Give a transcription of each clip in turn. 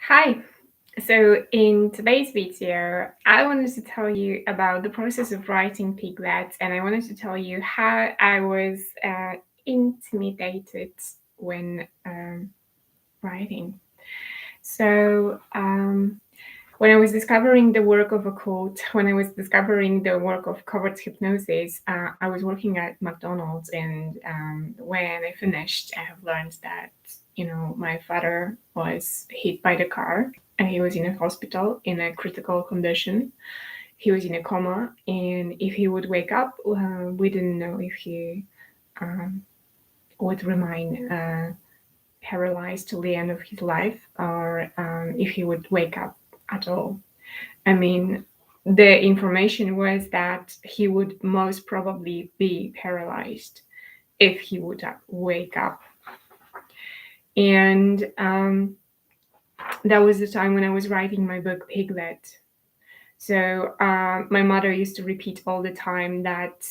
Hi. So in today's video, I wanted to tell you about the process of writing Piglet, and I wanted to tell you how I was intimidated when writing. So when I was discovering the work of occult, when I was discovering the work of covert hypnosis, I was working at McDonald's, and when I finished, I have learned that my father was hit by the car, and he was in a hospital in a critical condition. He was in a coma, and if he would wake up, we didn't know if he um, would remain paralyzed till the end of his life, or if he would wake up at all. I mean, the information was that he would most probably be paralyzed if he would wake up. And that was the time when I was writing my book, Piglet. So my mother used to repeat all the time that,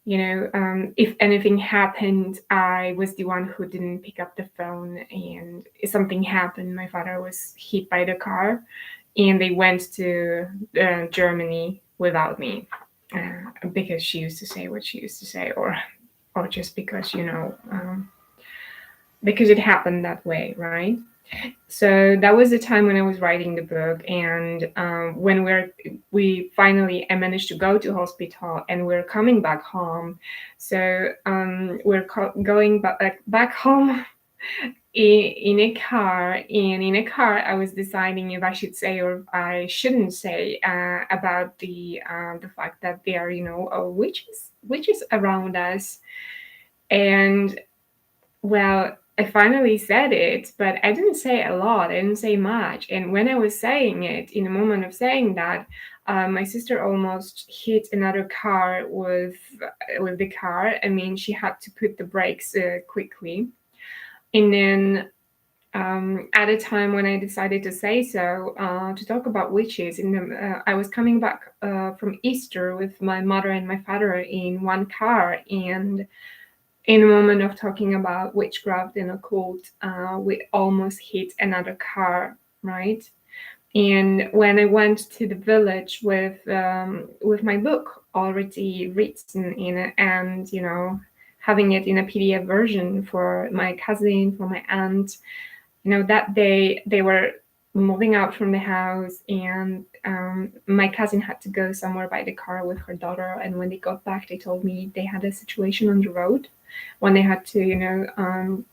if anything happened, I was the one who didn't pick up the phone. And if something happened, my father was hit by the car, and they went to Germany without me, because she used to say what she used to say, or just because because it happened that way, right? So that was the time when I was writing the book, and when we finally I managed to go to hospital, and we're coming back home. So we're going back home in a car, and in a car I was deciding if I should say or I shouldn't say about the fact that there are witches around us. And well, I finally said it, but I didn't say a lot. I didn't say much. And when I was saying it, in the moment of saying that, my sister almost hit another car with the car. I mean, she had to put the brakes quickly. And then at a time when I decided to say so, to talk about witches, I was coming back from Easter with my mother and my father in one car, and in a moment of talking about witchcraft and occult, we almost hit another car, right? And when I went to the village with my book already written in it, and having it in a PDF version for my cousin, for my aunt, that day they were moving out from the house, and my cousin had to go somewhere by the car with her daughter. And when they got back, they told me they had a situation on the road when they had to, um,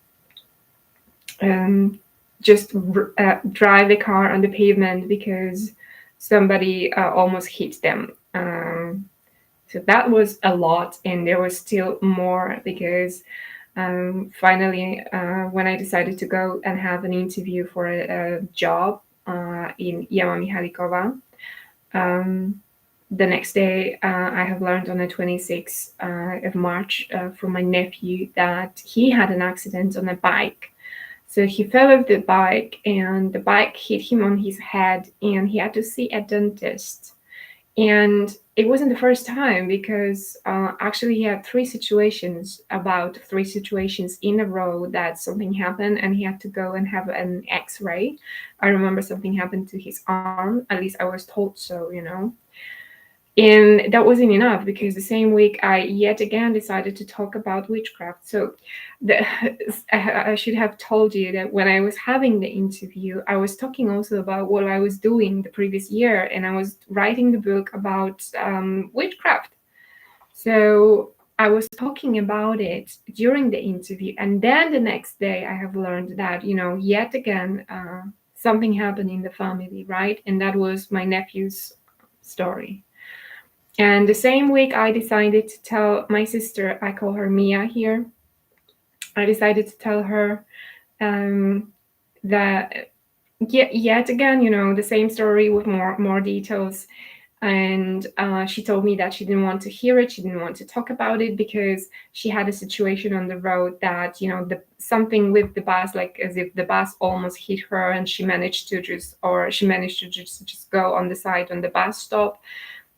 just drive the car on the pavement because somebody almost hit them. So that was a lot, and there was still more because finally, when I decided to go and have an interview for a job in Yama Mihalikova, um, the next day, I have learned on the 26th of March from my nephew that he had an accident on a bike. So he fell off the bike, and the bike hit him on his head, and he had to see a dentist. And it wasn't the first time, because actually he had about three situations in a row that something happened and he had to go and have an x-ray. I remember something happened to his arm, at least I was told so. And that wasn't enough, because the same week I yet again decided to talk about witchcraft. So the, I should have told you that when I was having the interview, I was talking also about what I was doing the previous year, and I was writing the book about witchcraft. So I was talking about it during the interview, and then the next day I have learned that, yet again, something happened in the family, right? And that was my nephew's story. And the same week, I decided to tell my sister, I call her Mia here. I decided to tell her that yet again, the same story with more details. And she told me that she didn't want to hear it. She didn't want to talk about it because she had a situation on the road that, something with the bus, like as if the bus almost hit her, and she managed to just go on the side on the bus stop.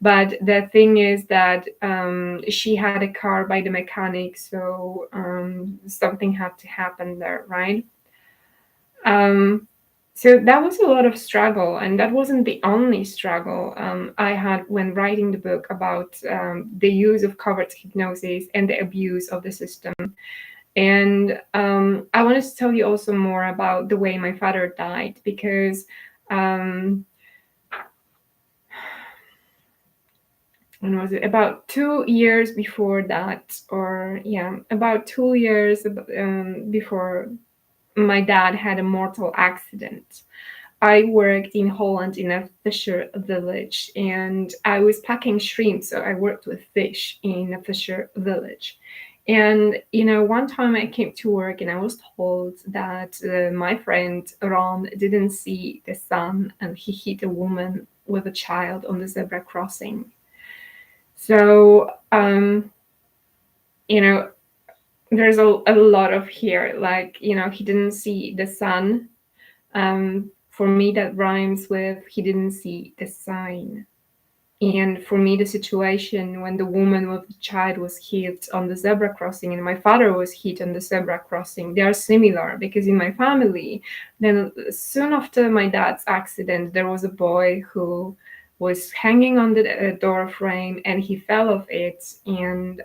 But the thing is that she had a car by the mechanic, so something had to happen there, right? Um, So that was a lot of struggle, and that wasn't the only struggle I had when writing the book about the use of covert hypnosis and the abuse of the system. And I wanted to tell you also more about the way my father died, because um, when was it? About 2 years before that, or yeah, about 2 years before my dad had a mortal accident. I worked in Holland in a fisher village, and I was packing shrimp, so I worked with fish in a fisher village. And one time I came to work and I was told that my friend Ron didn't see the sun and he hit a woman with a child on the zebra crossing. So, you know, there's a lot of here, like, he didn't see the sun. For me, that rhymes with he didn't see the sign. And for me, the situation when the woman with the child was hit on the zebra crossing and my father was hit on the zebra crossing, they are similar, because in my family, then soon after my dad's accident, there was a boy who was hanging on the door frame and he fell off it, and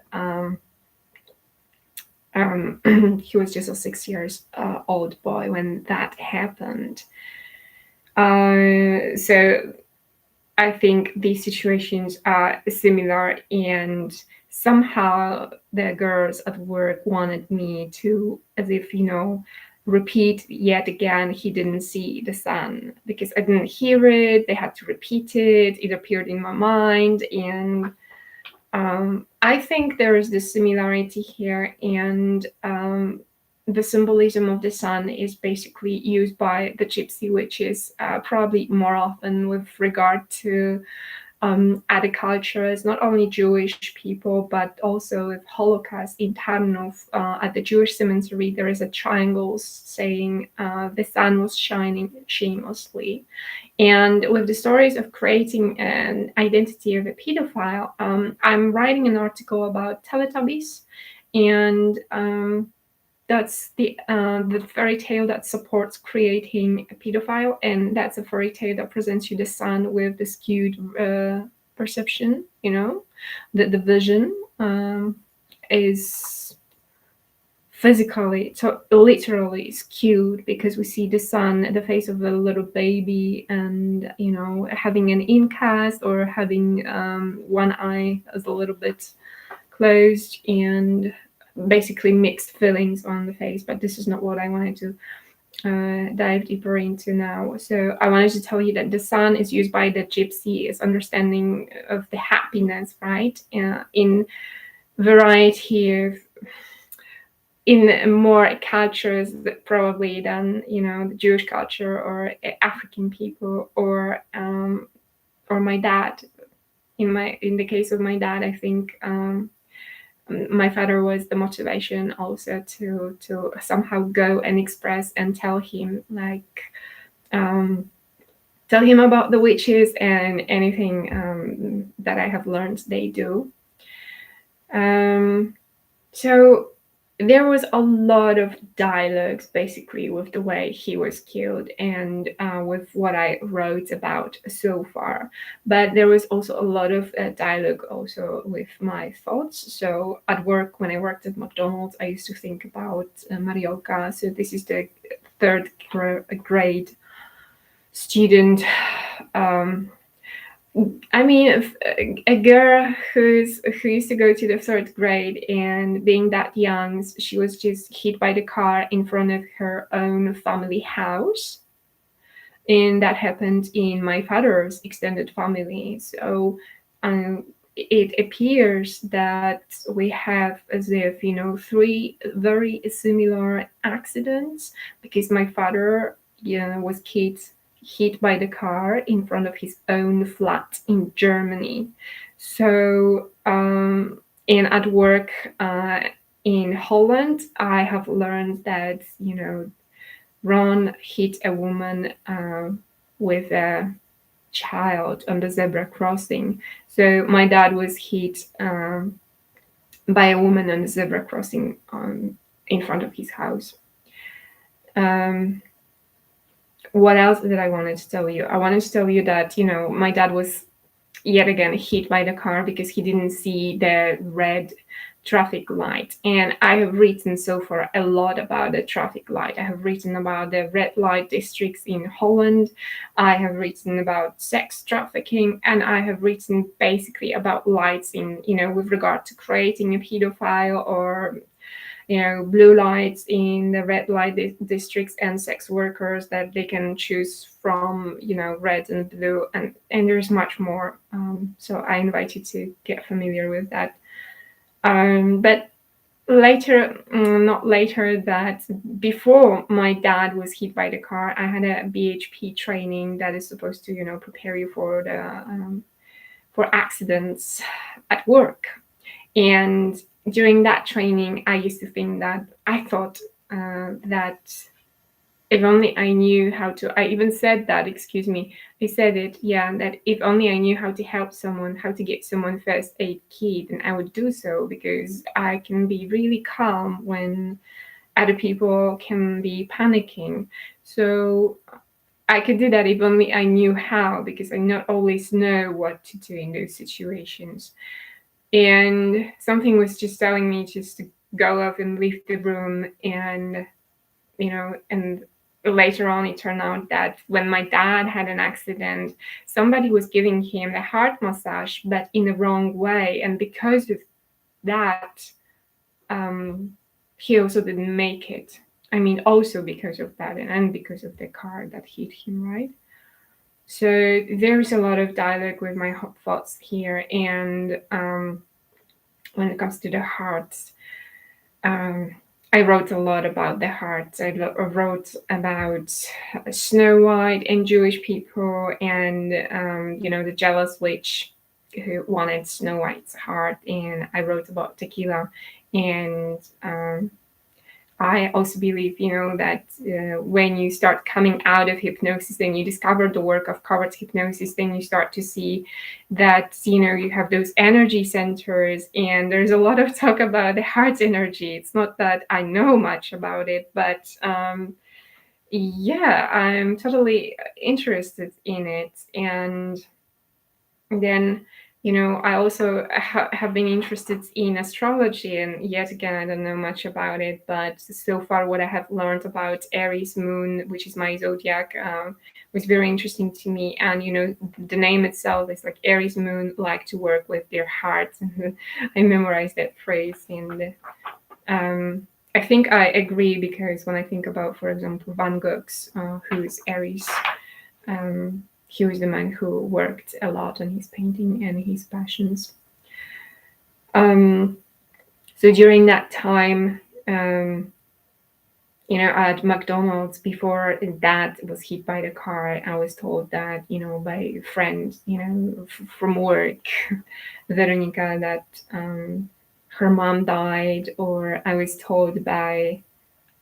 he was just a 6 years old boy when that happened. So I think these situations are similar, and somehow the girls at work wanted me to, as if, repeat yet again, he didn't see the sun, because I didn't hear it. They had to repeat it. It appeared in my mind. And I think there is this similarity here, and the symbolism of the sun is basically used by the gypsy witches, probably more often with regard to other cultures, not only Jewish people, but also with Holocaust in Tarnów. At the Jewish cemetery, there is a triangle saying the sun was shining shamelessly. And with the stories of creating an identity of a pedophile, I'm writing an article about Teletubbies, and that's the fairy tale that supports creating a pedophile, and that's a fairy tale that presents you the sun with the skewed perception. The vision is physically, so literally skewed, because we see the sun, the face of a little baby, and having an incast, or having one eye as a little bit closed, and basically mixed feelings on the face. But this is not what I wanted to dive deeper into now. So I wanted to tell you that the sun is used by the gypsy as understanding of the happiness, right? In variety of, in more cultures probably than the Jewish culture, or African people, or my dad. In the case of my dad, I think my father was the motivation also to somehow go and express and tell him, like, tell him about the witches and anything that I have learned they do. So there was a lot of dialogues basically with the way he was killed, and with what I wrote about so far. But there was also a lot of dialogue also with my thoughts. So at work, when I worked at McDonald's, I used to think about Mariolka. So this is the third grade student. I mean, a girl who used to go to the third grade, and being that young, she was just hit by the car in front of her own family house, and that happened in my father's extended family. So it appears that we have, as if, three very similar accidents, because my father, was hit by the car in front of his own flat in Germany. So, and at work in Holland, I have learned that, Ron hit a woman with a child on the zebra crossing. So my dad was hit by a woman on the zebra crossing in front of his house. what else did I wanted to tell you? I wanted to tell you that, my dad was yet again hit by the car because he didn't see the red traffic light. And I have written so far a lot about the traffic light. I have written about the red light districts in Holland. I have written about sex trafficking, and I have written basically about lights in, with regard to creating a pedophile, or blue lights in the red light districts, and sex workers that they can choose from, red and blue, and there's much more. So I invite you to get familiar with that. But later, not later, that before my dad was hit by the car, I had a BHP training that is supposed to, prepare you for the for accidents at work. And during that training, I used to think that I thought that if only I knew how to, I even said that, excuse me, I said it, yeah, that if only I knew how to help someone, how to get someone first aid kit, then I would do so, because I can be really calm when other people can be panicking. So I could do that if only I knew how, because I not always know what to do in those situations. And something was just telling me just to go up and leave the room. And later on it turned out that when my dad had an accident, somebody was giving him a heart massage, but in the wrong way. And because of that, um, he also didn't make it. I mean, also because of that, and because of the car that hit him, right? So there's a lot of dialogue with my thoughts here. And when it comes to the hearts, um, I wrote a lot about the hearts. I wrote about Snow White and Jewish people, and the jealous witch who wanted Snow White's heart. And I wrote about tequila. And I also believe, that when you start coming out of hypnosis and you discover the work of covert hypnosis, then you start to see that, you have those energy centers. And there's a lot of talk about the heart energy. It's not that I know much about it, but yeah, I'm totally interested in it. And then, I also have been interested in astrology, and yet again, I don't know much about it. But so far, what I have learned about Aries moon, which is my zodiac, was very interesting to me. And the name itself is like Aries moon like to work with their hearts. I memorized that phrase. And I think I agree, because when I think about, for example, Van Gogh's, who is Aries, he was the man who worked a lot on his painting and his passions. So during that time, at McDonald's, before Dad was hit by the car, I was told that, by a friend, from work, Veronica, that her mom died. Or I was told by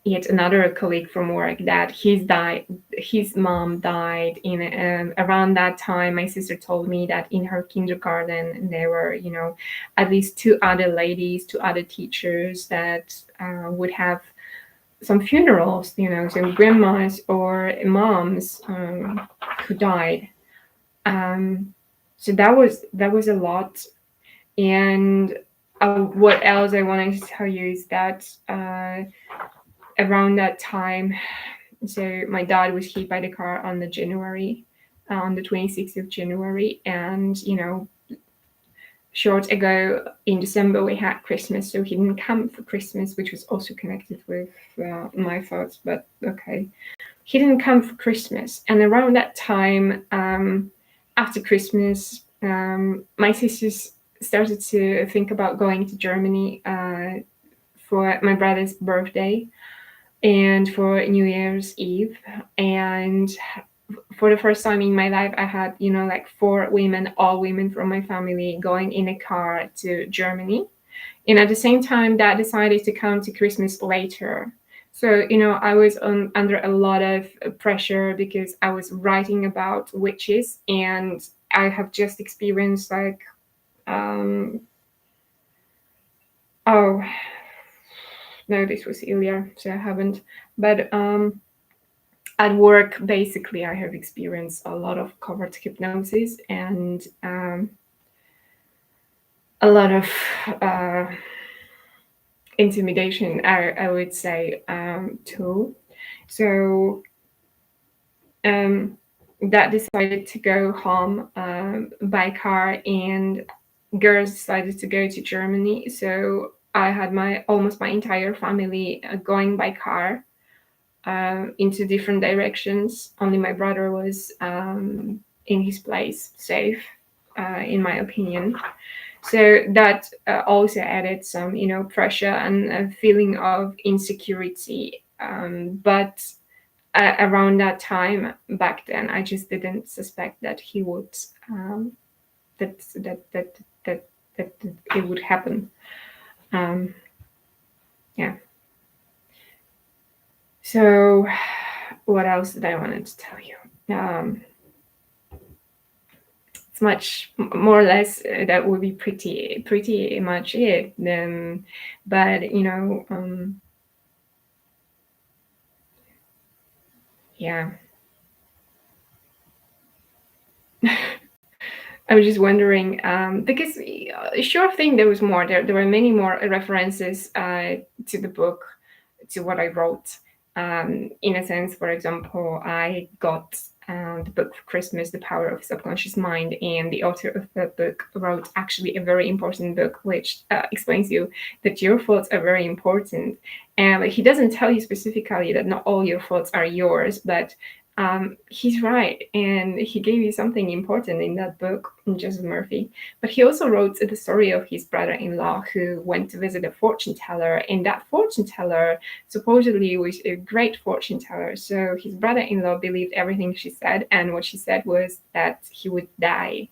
yet another colleague from work that his mom died. In around that time, my sister told me that in her kindergarten there were, at least two other ladies, two other teachers that would have some funerals, some grandmas or moms who died. So that was a lot. And what else I wanted to tell you is that around that time, so my dad was hit by the car on the 26th of January. And short ago in December we had Christmas, so he didn't come for Christmas, which was also connected with my thoughts. But okay, he didn't come for Christmas. And around that time, after Christmas, my sisters started to think about going to Germany for my brother's birthday and for New Year's Eve. And for the first time in my life, I had, like four women, all women from my family, going in a car to Germany. And at the same time, Dad decided to come to Christmas later. So, I was under a lot of pressure, because I was writing about witches, and I have just experienced like, oh, no, this was Ilya, so I haven't. But at work, basically, I have experienced a lot of covert hypnosis and a lot of uh, intimidation, I would say, too. So that decided to go home by car, and girls decided to go to Germany. So I had my almost my entire family going by car into different directions. Only my brother was in his place, safe, in my opinion. So that also added some, pressure and a feeling of insecurity. But around that time back then, I just didn't suspect that he would that that that that that it would happen. Um, yeah. So, what else did I wanted to tell you? It's much more or less that would be pretty much it. But yeah. I was just wondering, because sure thing there was more. There were many more references to the book, to what I wrote. In a sense, for example, I got the book for Christmas, The Power of Subconscious Mind, and the author of that book wrote actually a very important book, which explains you that your thoughts are very important. And he doesn't tell you specifically that not all your thoughts are yours, but he's right, and he gave you something important in that book, Joseph Murphy. But he also wrote the story of his brother-in-law who went to visit a fortune teller, and that fortune teller supposedly was a great fortune teller. So his brother-in-law believed everything she said, and what she said was that he would die.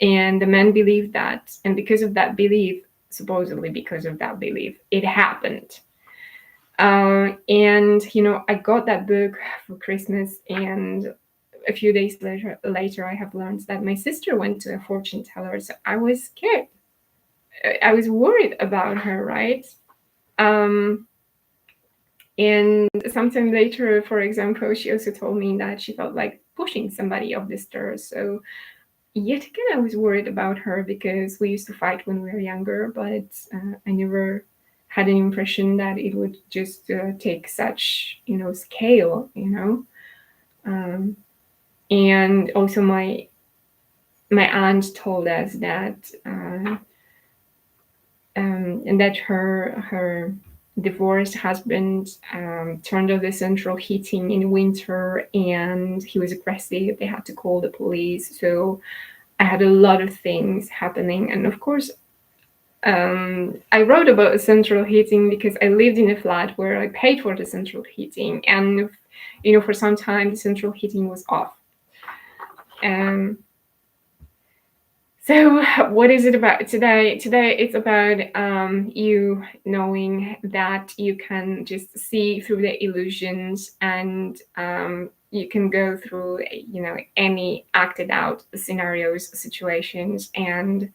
And the man believed that, and because of that belief, supposedly because of that belief, it happened. And I got that book for Christmas, and a few days later, I have learned that my sister went to a fortune teller. So I was scared. I was worried about her, right? Um, and sometime later, for example, she also told me that she felt like pushing somebody off the stairs. So yet again, I was worried about her because we used to fight when we were younger, but I never had an impression that it would just take such, scale, Um, and also, my aunt told us that and that her divorced husband turned off the central heating in winter, and he was aggressive. They had to call the police. So I had a lot of things happening, and of course, I wrote about the central heating because I lived in a flat where I paid for the central heating, and for some time the central heating was off. Um, so what is it about today? Today it's about you knowing that you can just see through the illusions, and you can go through any acted out scenarios, situations, and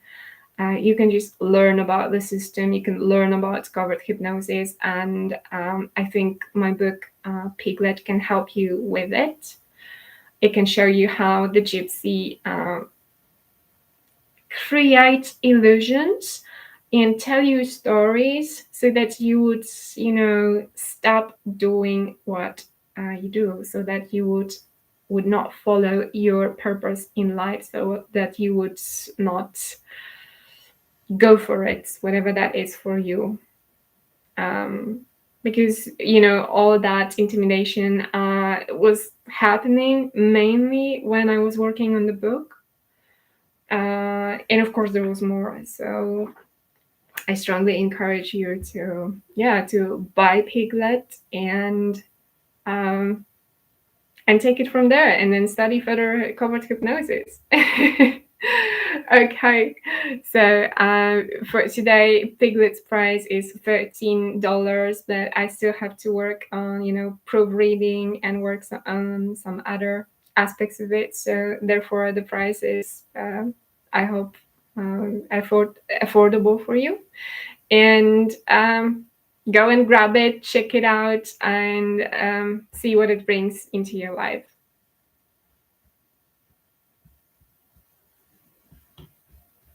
you can just learn about the system. You can learn about covert hypnosis, and I think my book Piglet can help you with it. It can show you how the gypsy create illusions and tell you stories so that you would stop doing what you do, so that you would not follow your purpose in life, so that you would not go for it, whatever that is for you. Because all that intimidation was happening mainly when I was working on the book, and of course there was more. So I strongly encourage you to buy Piglet um, and take it from there, and then study further covert hypnosis. Okay, so for today, Piglet's price is $13, but I still have to work on proofreading and work on some other aspects of it. So therefore, the price is I hope affordable for you. And go and grab it, check it out, and see what it brings into your life.